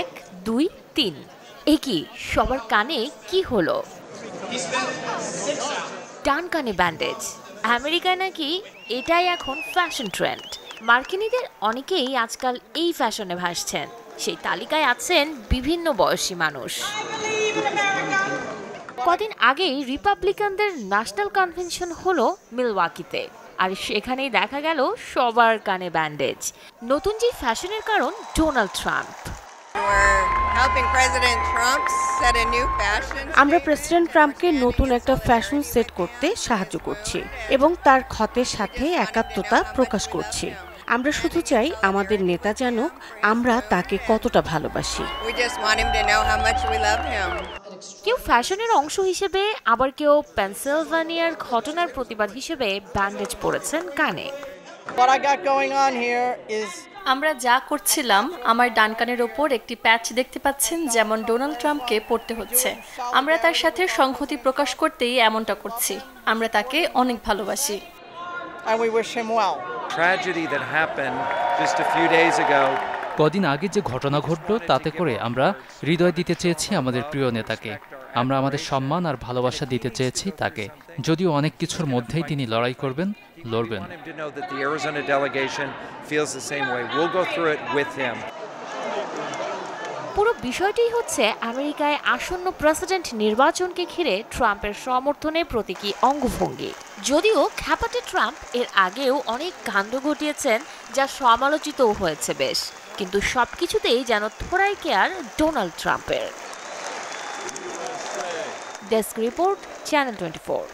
এক দুই তিন, এ কি সবার কানে কি হলো? ডান কানে ব্যান্ডেজ। আমেরিকায় নাকি এটাই এখন ফ্যাশন ট্রেন্ড। মার্কিনীদের অনেকেই আজকাল এই ফ্যাশনে ভাসছেন। সেই তালিকায় আছেন বিভিন্ন বয়সী মানুষ। কদিন আগেই রিপাবলিকানদের ন্যাশনাল কনভেনশন হলো মিলওয়াকিতে, আর সেখানেই দেখা গেল সবার কানে ব্যান্ডেজ। নতুন যে ফ্যাশনের কারণ ডোনাল্ড ট্রাম্প। আমরা প্রেসিডেন্ট ট্রাম্পকে নতুন একটা ফ্যাশন সেট করতে সাহায্য করছি এবং তার ক্ষতের সাথে একাত্মতা প্রকাশ করছি। আমরা শুধু চাই আমাদের নেতা জানুক আমরা তাকে কতটা ভালোবাসি। কেউ ফ্যাশনের অংশ হিসেবে, আবার কেউ পেনসিলভানিয়ার ঘটনার প্রতিবাদ হিসেবে ব্যান্ডেজ পরেছেন কানে। আমরা যা করছিলাম, আমার ডান কানের ওপর একটি প্যাচ দেখতে পাচ্ছেন, যেমন ডোনাল্ড ট্রাম্পকে পড়তে হচ্ছে। আমরা তার সাথে সংহতি প্রকাশ করতেই এমনটা করছি। আমরা তাকে অনেক ভালোবাসি। কদিন আগে যে ঘটনা ঘটল, তাতে করে আমরা হৃদয় দিতে চেয়েছি আমাদের প্রিয় নেতাকে। আমরা আমাদের সম্মান আর ভালোবাসা দিতে চেয়েছি তাকে। যদিও অনেক কিছুর মধ্যেই তিনি লড়াই করবেন, লড়বেন। পুরো বিষয়টি হচ্ছে আমেরিকায় আসন্ন প্রেসিডেন্ট নির্বাচনকে ঘিরে ট্রাম্পের সমর্থনের প্রতীকী অঙ্গভঙ্গি। যদিও খ্যাপাটে ট্রাম্প এর আগেও অনেক কাণ্ড ঘটিয়েছেন, যা সমালোচিতও হয়েছে বেশ, কিন্তু সবকিছুতেই যেন থোড়াই কেয়ার ডোনাল্ড ট্রাম্পের। Desk report, channel 24।